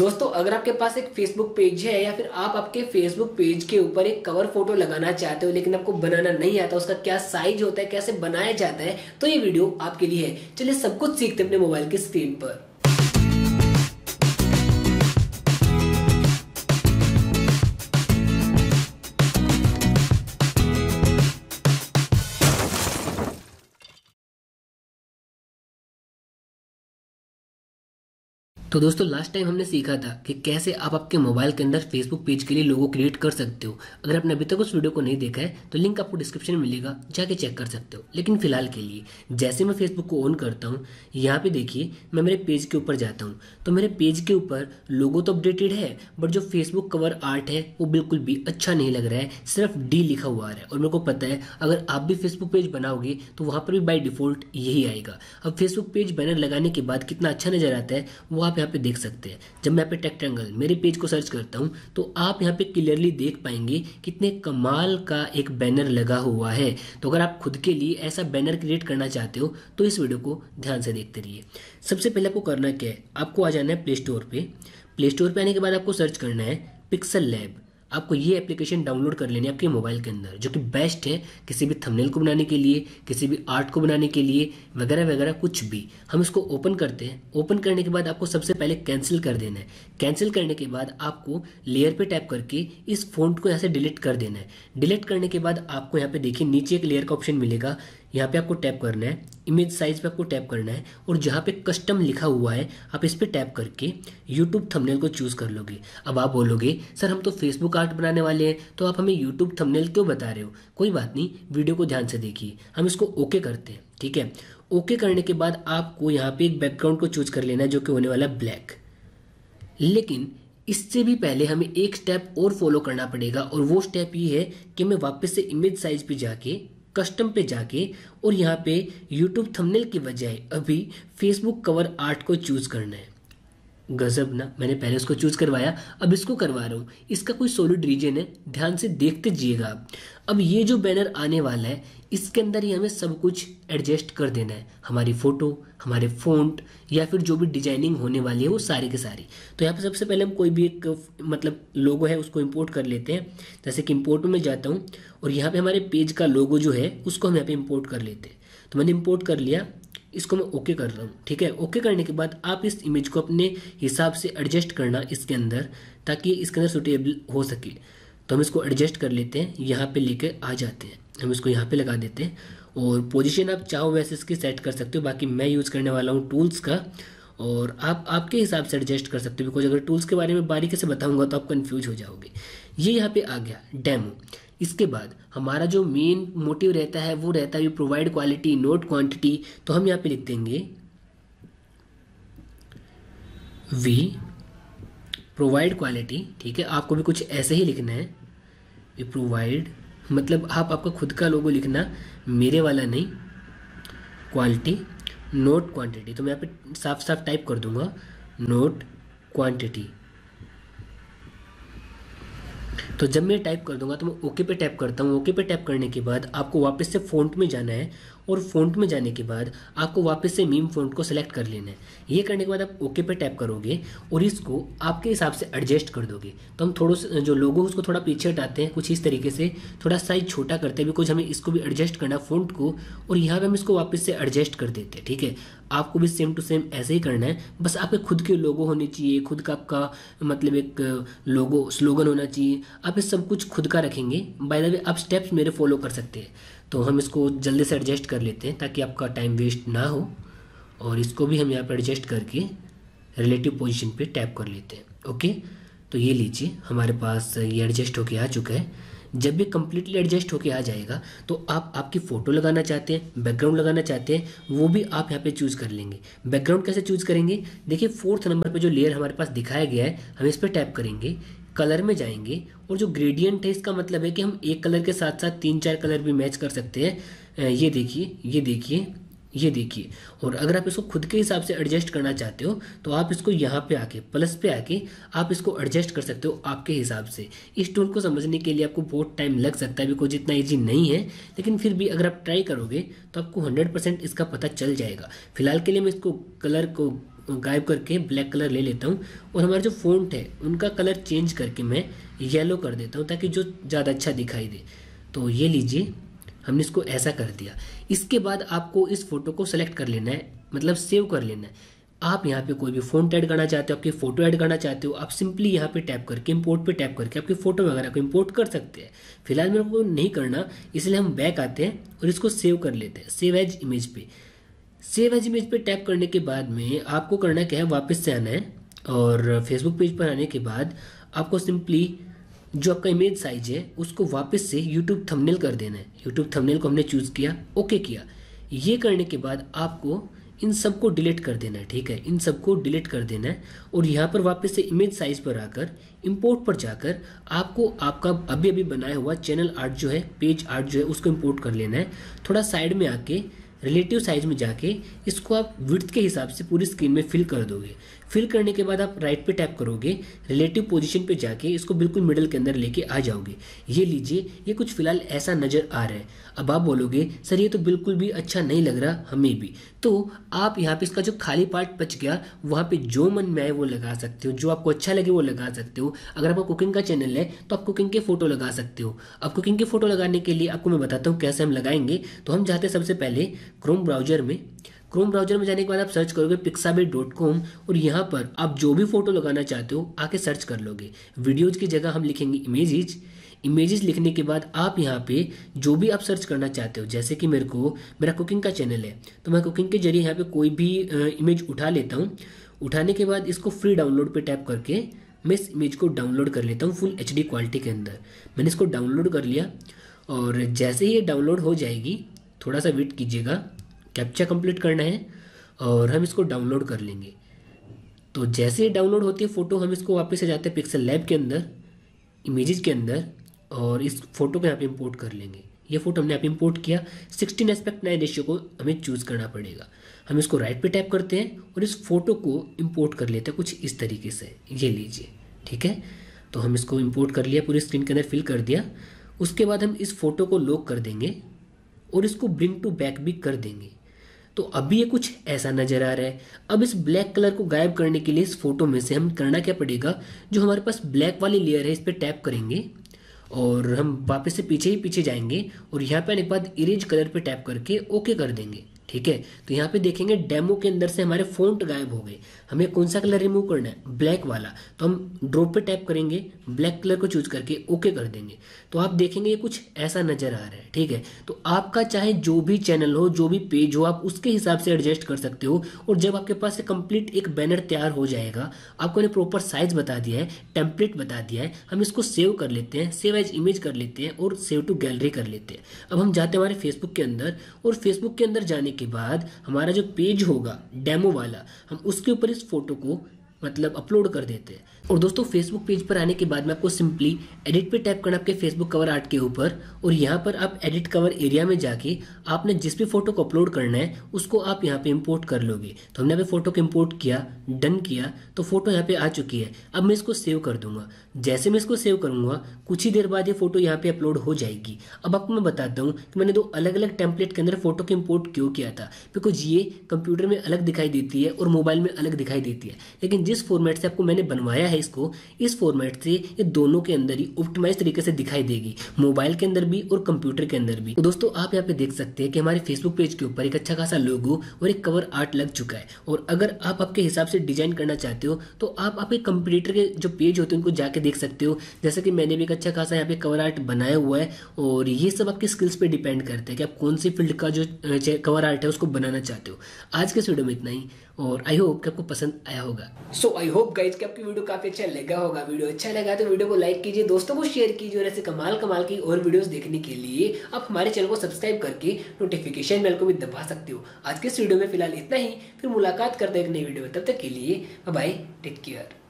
दोस्तों अगर आपके पास एक फेसबुक पेज है या फिर आप आपके फेसबुक पेज के ऊपर एक कवर फोटो लगाना चाहते हो लेकिन आपको बनाना नहीं आता, उसका क्या साइज होता है, कैसे बनाया जाता है, तो ये वीडियो आपके लिए है। चलिए सब कुछ सीखते हैं अपने मोबाइल की स्क्रीन पर। तो दोस्तों लास्ट टाइम हमने सीखा था कि कैसे आप आपके मोबाइल के अंदर फेसबुक पेज के लिए लोगो क्रिएट कर सकते हो। अगर आपने अभी तक उस वीडियो को नहीं देखा है तो लिंक आपको डिस्क्रिप्शन में मिलेगा, जाके चेक कर सकते हो। लेकिन फिलहाल के लिए जैसे मैं फेसबुक को ऑन करता हूँ, यहाँ पे देखिए मैं मेरे पेज के ऊपर जाता हूँ तो मेरे पेज के ऊपर लोगो तो अपडेटेड है, बट जो फेसबुक कवर आर्ट है वो बिल्कुल भी अच्छा नहीं लग रहा है, सिर्फ डी लिखा हुआ आ रहा है। और मेरे को पता है अगर आप भी फेसबुक पेज बनाओगे तो वहाँ पर भी बाय डिफॉल्ट यही आएगा। अब फेसबुक पेज बैनर लगाने के बाद कितना अच्छा नजर आता है वो आप यहाँ पे देख सकते हैं। जब मैं यहाँ पे टेक्टेंगल मेरे पेज को सर्च करता हूँ तो आप यहाँ पे क्लियरली देख पाएंगे कितने कमाल का एक बैनर लगा हुआ है। तो अगर आप खुद के लिए ऐसा बैनर क्रिएट करना चाहते हो तो इस वीडियो को ध्यान से देखते रहिए। सबसे पहले आपको करना क्या है, आपको आ जाना है प्ले स्टोर पे। प्ले स्टोर पे आने के बाद आपको सर्च करना है पिक्सल लैब। आपको ये एप्लीकेशन डाउनलोड कर लेनी है आपके मोबाइल के अंदर, जो कि बेस्ट है किसी भी थंबनेल को बनाने के लिए, किसी भी आर्ट को बनाने के लिए, वगैरह वगैरह कुछ भी। हम इसको ओपन करते हैं। ओपन करने के बाद आपको सबसे पहले कैंसिल कर देना है। कैंसिल करने के बाद आपको लेयर पे टैप करके इस फॉन्ट को यहाँ से डिलीट कर देना है। डिलीट करने के बाद आपको यहाँ पे देखिए नीचे एक लेयर का ऑप्शन मिलेगा, यहाँ पे आपको टैप करना है। इमेज साइज पे आपको टैप करना है और जहाँ पे कस्टम लिखा हुआ है आप इस पे टैप करके यूट्यूब थंबनेल को चूज कर लोगे। अब आप बोलोगे सर हम तो फेसबुक आर्ट बनाने वाले हैं तो आप हमें यूट्यूब थंबनेल क्यों बता रहे हो? कोई बात नहीं, वीडियो को ध्यान से देखिए। हम इसको ओके करते हैं, ठीक है। ओके करने के बाद आपको यहाँ पे एक बैकग्राउंड को चूज कर लेना है जो कि होने वाला ब्लैक। लेकिन इससे भी पहले हमें एक स्टेप और फॉलो करना पड़ेगा और वो स्टेप ये है कि हमें वापस से इमेज साइज पे जाके कस्टम पे जाके और यहाँ पे यूट्यूब थंबनेल की बजाय अभी फेसबुक कवर आर्ट को चूज करना है। गजब ना, मैंने पहले उसको चूज करवाया, अब इसको करवा रहा हूँ। इसका कोई सॉलिड रीजन है, ध्यान से देखते जाइएगा आप। अब ये जो बैनर आने वाला है इसके अंदर ही हमें सब कुछ एडजस्ट कर देना है, हमारी फोटो, हमारे फॉन्ट या फिर जो भी डिजाइनिंग होने वाली है वो सारी के सारी। तो यहाँ पे सबसे पहले हम कोई भी एक मतलब लोगो है उसको इंपोर्ट कर लेते हैं। जैसे कि इंपोर्ट में मैं जाता हूँ और यहाँ पे हमारे पेज का लोगो जो है उसको हम यहाँ पे इंपोर्ट कर लेते हैं। तो मैंने इंपोर्ट कर लिया, इसको मैं ओके कर रहा हूँ, ठीक है। ओके करने के बाद आप इस इमेज को अपने हिसाब से एडजस्ट करना इसके अंदर, ताकि इसके अंदर सुटेबल हो सके। तो हम इसको एडजस्ट कर लेते हैं, यहाँ पे लेके आ जाते हैं। हम इसको यहाँ पे लगा देते हैं और पोजीशन आप चाहो वैसे इसकी सेट कर सकते हो। बाकी मैं यूज़ करने वाला हूँ टूल्स का और आप आपके हिसाब से एडजस्ट कर सकते हो, बिकॉज अगर टूल्स के बारे में बारीकी से बताऊंगा तो आप कंफ्यूज हो जाओगे। ये यहाँ पे आ गया डेमो। इसके बाद हमारा जो मेन मोटिव रहता है वो रहता है प्रोवाइड क्वालिटी नोट क्वांटिटी। तो हम यहाँ पे लिख देंगे वी प्रोवाइड क्वालिटी, ठीक है। आपको भी कुछ ऐसे ही लिखना है, वी प्रोवाइड, मतलब आप आपका खुद का लोगो लिखना, मेरे वाला नहीं, क्वालिटी नोट क्वांटिटी। तो मैं यहाँ पे साफ साफ टाइप कर दूंगा नोट क्वांटिटी। तो जब मैं टाइप कर दूंगा तो मैं ओके पे टैप करता हूँ। ओके पे टैप करने के बाद आपको वापस से फ़ॉन्ट में जाना है और फ़ॉन्ट में जाने के बाद आपको वापस से मीम फ़ॉन्ट को सेलेक्ट कर लेना है। ये करने के बाद आप ओके पे टैप करोगे और इसको आपके हिसाब से एडजस्ट कर दोगे। तो हम थोड़ा सा जो लोगो उसको थोड़ा पीछे हटाते हैं, कुछ इस तरीके से थोड़ा साइज छोटा करते हैं, बिकॉज हमें इसको भी एडजस्ट करना फ़ॉन्ट को, और यहाँ पर हम इसको वापस से एडजस्ट कर देते हैं, ठीक है। आपको भी सेम टू सेम ऐसे ही करना है। बस आपके खुद के लोगो होने चाहिए, खुद का आपका मतलब एक लोगो स्लोगन होना चाहिए। आप इस सब कुछ खुद का रखेंगे। बाय द वे आप स्टेप्स मेरे फॉलो कर सकते हैं। तो हम इसको जल्दी से एडजस्ट कर लेते हैं ताकि आपका टाइम वेस्ट ना हो, और इसको भी हम यहाँ पर एडजस्ट करके रिलेटिव पोजीशन पे टैप कर लेते हैं। ओके, तो ये लीजिए हमारे पास ये एडजस्ट होके आ चुका है। जब भी कम्प्लीटली एडजस्ट होके आ जाएगा तो आप आपकी फ़ोटो लगाना चाहते हैं, बैकग्राउंड लगाना चाहते हैं, वो भी आप यहाँ पे चूज़ कर लेंगे। बैकग्राउंड कैसे चूज़ करेंगे? देखिए 4th नंबर पे जो लेयर हमारे पास दिखाया गया है, हम इस पर टैप करेंगे, कलर में जाएंगे और जो ग्रेडियंट है इसका मतलब है कि हम एक कलर के साथ साथ 3-4 कलर भी मैच कर सकते हैं। ये देखिए, ये देखिए, ये देखिए। और अगर आप इसको खुद के हिसाब से एडजस्ट करना चाहते हो तो आप इसको यहाँ पे आके प्लस पे आके आप इसको एडजस्ट कर सकते हो आपके हिसाब से। इस टूल को समझने के लिए आपको बहुत टाइम लग सकता है, बिकॉज इतना ईजी नहीं है, लेकिन फिर भी अगर आप ट्राई करोगे तो आपको 100% इसका पता चल जाएगा। फिलहाल के लिए मैं इसको कलर को गायब करके ब्लैक कलर ले लेता हूँ और हमारा जो फ़ॉन्ट है उनका कलर चेंज करके मैं येलो कर देता हूँ ताकि जो ज़्यादा अच्छा दिखाई दे। तो ये लीजिए, हमने इसको ऐसा कर दिया। इसके बाद आपको इस फोटो को सेलेक्ट कर लेना है, मतलब सेव कर लेना है। आप यहाँ पे कोई भी फ़ॉन्ट ऐड करना चाहते हो, आपकी फ़ोटो ऐड करना चाहते हो, आप सिंपली यहाँ पे टैप करके इंपोर्ट पे टैप करके आपकी फ़ोटो वगैरह को इंपोर्ट कर सकते हैं। फिलहाल मेरे को नहीं करना, इसलिए हम बैक आते हैं और इसको सेव कर लेते हैं सेव एज इमेज पे। सेव एज इमेज पे टैप करने के बाद में आपको करना क्या है, वापस से आना है और फेसबुक पेज पर आने के बाद आपको सिंपली जो आपका इमेज साइज है उसको वापस से यूट्यूब थंबनेल कर देना है। यूट्यूब थंबनेल को हमने चूज़ किया, ओके किया। ये करने के बाद आपको इन सबको डिलीट कर देना है, ठीक है, इन सबको डिलीट कर देना है और यहाँ पर वापस से इमेज साइज पर आकर इंपोर्ट पर जाकर आपको आपका अभी अभी बनाया हुआ चैनल आर्ट जो है, पेज आर्ट जो है, उसको इंपोर्ट कर लेना है। थोड़ा साइड में आके रिलेटिव साइज में जाके इसको आप विड्थ के हिसाब से पूरी स्क्रीन में फिल कर दोगे। फिल करने के बाद आप राइट पे टैप करोगे, रिलेटिव पोजीशन पे जाके इसको बिल्कुल मिडल के अंदर लेके आ जाओगे। ये लीजिए, ये कुछ फिलहाल ऐसा नज़र आ रहा है। अब आप बोलोगे सर ये तो बिल्कुल भी अच्छा नहीं लग रहा हमें भी, तो आप यहाँ पे इसका जो खाली पार्ट बच गया वहाँ पे जो मन में आए वो लगा सकते हो, जो आपको अच्छा लगे वो लगा सकते हो। अगर आपका कुकिंग का चैनल है तो आप कुकिंग के फोटो लगा सकते हो। अब कुकिंग के फोटो लगाने के लिए आपको मैं बताता हूँ कैसे हम लगाएंगे। तो हम जाते हैं सबसे पहले क्रोम ब्राउजर में। क्रोम ब्राउजर में जाने के बाद आप सर्च करोगे pixabay.com और यहाँ पर आप जो भी फोटो लगाना चाहते हो आके सर्च कर लोगे। वीडियोज की जगह हम लिखेंगे इमेजेस। इमेजेस लिखने के बाद आप यहाँ पे जो भी आप सर्च करना चाहते हो, जैसे कि मेरा कुकिंग का चैनल है तो मैं कुकिंग के जरिए यहाँ पे कोई भी इमेज उठा लेता हूँ। उठाने के बाद इसको फ्री डाउनलोड पे टैप करके मैं इस इमेज को डाउनलोड कर लेता हूँ फुल HD क्वालिटी के अंदर। मैंने इसको डाउनलोड कर लिया और जैसे ही ये डाउनलोड हो जाएगी, थोड़ा सा वेट कीजिएगा, कैप्चा कंप्लीट करना है और हम इसको डाउनलोड कर लेंगे। तो जैसे ही डाउनलोड होती है फ़ोटो, हम इसको वापस से जाते हैं पिक्सल लैब के अंदर, इमेजेस के अंदर, और इस फोटो को यहाँ पे इंपोर्ट कर लेंगे। ये फोटो हमने यहाँ पे इंपोर्ट किया। 16:9 रेशियो को हमें चूज़ करना पड़ेगा। हम इसको राइट पे टैप करते हैं और इस फोटो को इंपोर्ट कर लेते हैं कुछ इस तरीके से। ये लीजिए, ठीक है। तो हम इसको इंपोर्ट कर लिया, पूरी स्क्रीन के अंदर फिल कर दिया। उसके बाद हम इस फोटो को लॉक कर देंगे और इसको ब्रिंग टू बैक भी कर देंगे। तो अभी ये कुछ ऐसा नज़र आ रहा है। अब इस ब्लैक कलर को गायब करने के लिए इस फोटो में से हम करना क्या पड़ेगा, जो हमारे पास ब्लैक वाली लेयर है इस पर टैप करेंगे और हम वापस से पीछे जाएंगे और यहाँ पे आने के बाद इरेज कलर पे टैप करके ओके कर देंगे, ठीक है। तो यहाँ पे देखेंगे डेमो के अंदर से हमारे फ़ॉन्ट गायब हो गए। हमें कौन सा कलर रिमूव करना है, ब्लैक वाला। तो हम ड्रॉप पे टैप करेंगे, ब्लैक कलर को चूज करके ओके कर देंगे। तो आप देखेंगे ये कुछ ऐसा नज़र आ रहा है, ठीक है। तो आपका चाहे जो भी चैनल हो, जो भी पेज हो, आप उसके हिसाब से एडजस्ट कर सकते हो। और जब आपके पास कंप्लीट एक बैनर तैयार हो जाएगा, आपको प्रॉपर साइज बता दिया है, टेम्पलेट बता दिया है, हम इसको सेव कर लेते हैं, सेव एज इमेज कर लेते हैं और सेव टू गैलरी कर लेते हैं। अब हम जाते हैं हमारे फेसबुक के अंदर और फेसबुक के अंदर जाने के बाद हमारा जो पेज होगा डेमो वाला, हम उसके ऊपर इस फोटो को मतलब अपलोड कर देते हैं। और दोस्तों फेसबुक पेज पर आने के बाद में आपको सिंपली एडिट पे टैप करना आपके फेसबुक कवर आर्ट के ऊपर और यहाँ पर आप एडिट कवर एरिया में जाके आपने जिस भी फोटो को अपलोड करना है उसको आप यहाँ पे इंपोर्ट कर लोगे। तो हमने यहाँ पे फोटो को इंपोर्ट किया, डन किया, तो फोटो यहाँ पे आ चुकी है। अब मैं इसको सेव कर दूंगा। जैसे मैं इसको सेव करूंगा कुछ ही देर बाद ये फोटो यहाँ पे अपलोड हो जाएगी। अब आपको मैं बताता हूँ कि मैंने दो अलग अलग टेम्पलेट के अंदर फोटो को इंपोर्ट क्यों किया था। बिकॉज ये कंप्यूटर में अलग दिखाई देती है और मोबाइल में अलग दिखाई देती है, लेकिन जिस फॉर्मेट से आपको मैंने बनवाया है इसको, इस फॉर्मेट से ये दोनों के अंदर ही ऑप्टिमाइज तरीके से दिखाई देगी, मोबाइल के अंदर भी और कंप्यूटर के अंदर भी। तो दोस्तों आप यहाँ पे देख सकते हैं कि हमारे फेसबुक पेज के ऊपर एक अच्छा खासा लोगो और एक कवर आर्ट लग चुका है। और अगर आप आपके हिसाब से डिजाइन करना चाहते हो तो आप आपके कंप्यूटर के जो पेज होते हैं उनको जाके देख सकते हो। जैसे कि मैंने भी एक अच्छा खासा यहाँ पे कवर आर्ट बनाया हुआ है और ये सब आपकी स्किल्स पे डिपेंड करते हैं कि आप कौन सी फील्ड का जो कवर आर्ट है उसको बनाना चाहते हो। आज के इस वीडियो में इतना ही और आई होप कि आपको पसंद आया होगा। सो आई होप गाइज कि आपकी वीडियो काफी अच्छा लगा होगा। वीडियो अच्छा लगा तो वीडियो को लाइक कीजिए, दोस्तों को शेयर कीजिए और ऐसे कमाल की और वीडियोस देखने के लिए आप हमारे चैनल को सब्सक्राइब करके नोटिफिकेशन बेल को भी दबा सकते हो। आज के इस वीडियो में फिलहाल इतना ही, फिर मुलाकात करते हैं एक नई वीडियो में। तब तक के लिए बाय बाय, टेक केयर।